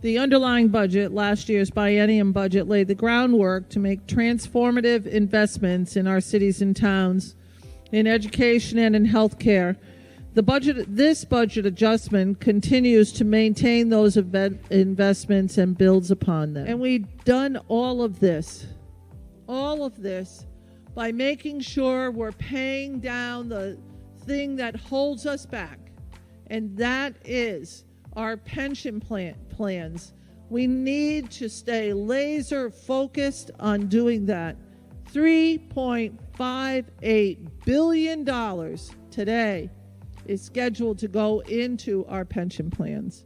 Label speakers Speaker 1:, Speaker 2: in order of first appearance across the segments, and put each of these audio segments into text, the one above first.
Speaker 1: The underlying budget, last year's biennium budget, laid the groundwork to make transformative investments in our cities and towns, in education and in healthcare. This budget adjustment continues to maintain those investments and builds upon them. And we've done all of this by making sure we're paying down the thing that holds us back, and that is our pension plans. We need to stay laser focused on doing that. $3.58 billion today is scheduled to go into our pension plans.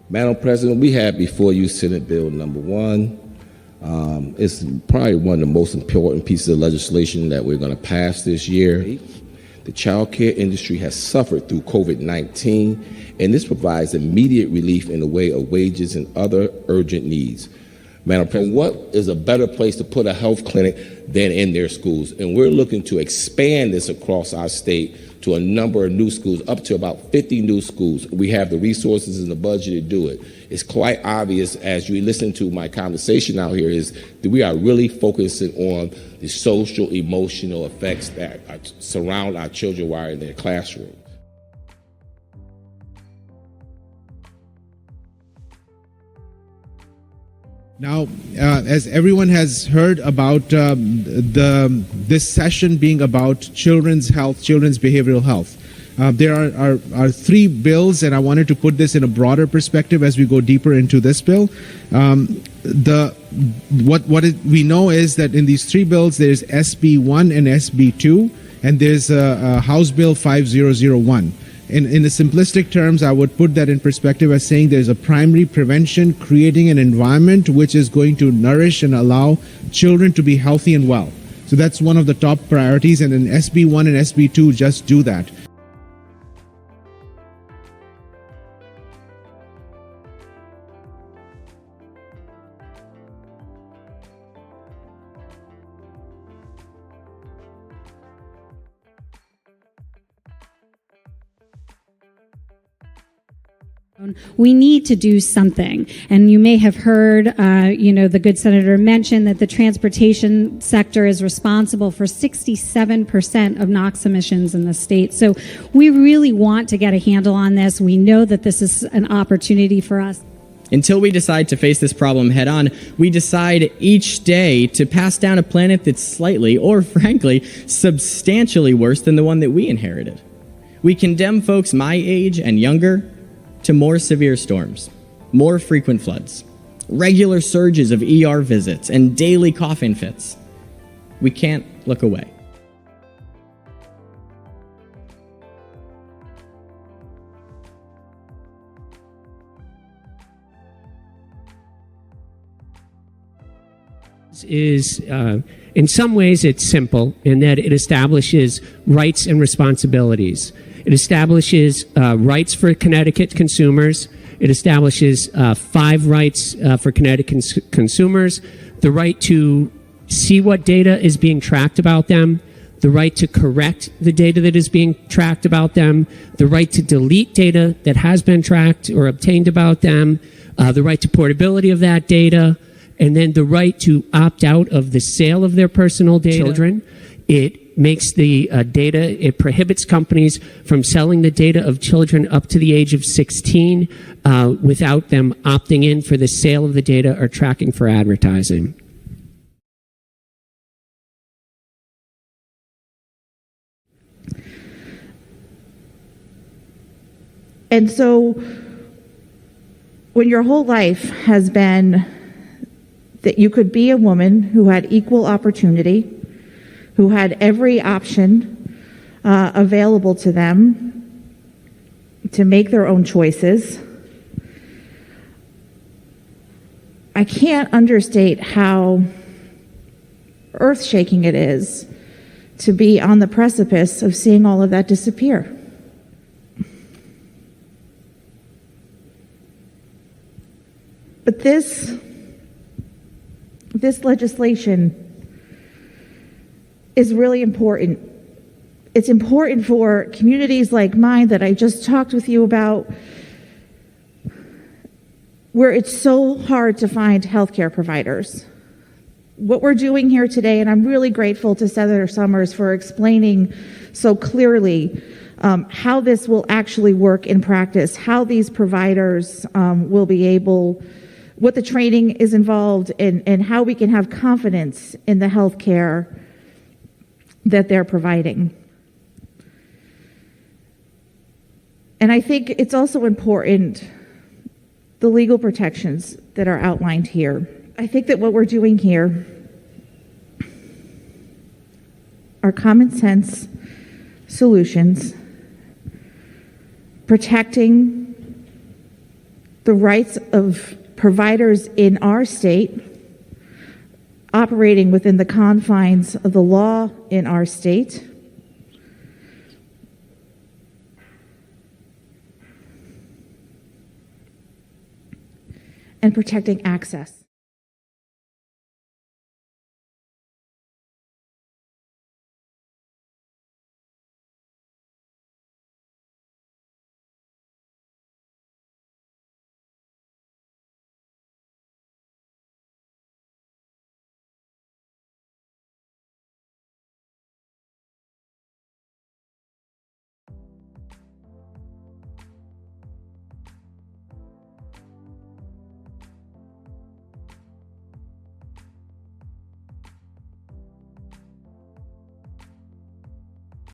Speaker 2: Madam President, we have before you Senate Bill number 1. It's probably one of the most important pieces of legislation that we're going to pass this year. The child care industry has suffered through COVID-19, and this provides immediate relief in the way of wages and other urgent needs. Madam President, what is a better place to put a health clinic than in their schools? And we're looking to expand this across our state to a number of new schools, up to about 50 new schools. We have the resources and the budget to do it. It's quite obvious as you listen to my conversation out here is that we are really focusing on the social, emotional effects that surround our children while in their classrooms.
Speaker 3: Now, as everyone has heard about this session being about children's health, children's behavioral health, there are 3 bills, and I wanted to put this in a broader perspective as we go deeper into this bill. We know is that in these 3 bills, there's SB 1 and SB 2, and there's House Bill 5001. In the simplistic terms, I would put that in perspective as saying there's a primary prevention, creating an environment which is going to nourish and allow children to be healthy and well. So that's one of the top priorities, and then SB 1 and SB 2 just do that.
Speaker 4: We need to do something. And you may have heard, the good senator mention that the transportation sector is responsible for 67% of NOx emissions in the state. So we really want to get a handle on this. We know that this is an opportunity for us.
Speaker 5: Until we decide to face this problem head on, we decide each day to pass down a planet that's slightly, or frankly, substantially worse than the one that we inherited. We condemn folks my age and younger to more severe storms, more frequent floods, regular surges of ER visits, and daily coughing fits. We can't look away.
Speaker 6: In some ways, it's simple in that it establishes rights and responsibilities. It establishes rights for Connecticut consumers. It establishes 5 rights for Connecticut consumers: the right to see what data is being tracked about them, the right to correct the data that is being tracked about them, the right to delete data that has been tracked or obtained about them, the right to portability of that data, and then the right to opt out of the sale of their personal data. Children. It makes the data, it prohibits companies from selling the data of children up to the age of 16 without them opting in for the sale of the data or tracking for advertising.
Speaker 7: And so when your whole life has been that you could be a woman who had equal opportunity, who had every option available to them to make their own choices, I can't understate how earth-shaking it is to be on the precipice of seeing all of that disappear. But this legislation is really important. It's important for communities like mine that I just talked with you about, where it's so hard to find healthcare providers. What we're doing here today, and I'm really grateful to Senator Summers for explaining so clearly how this will actually work in practice, how these providers will be able, what the training is involved, and how we can have confidence in the health care that they're providing. And I think it's also important, the legal protections that are outlined here. I think that what we're doing here are common sense solutions, protecting the rights of providers in our state, operating within the confines of the law in our state, and protecting access.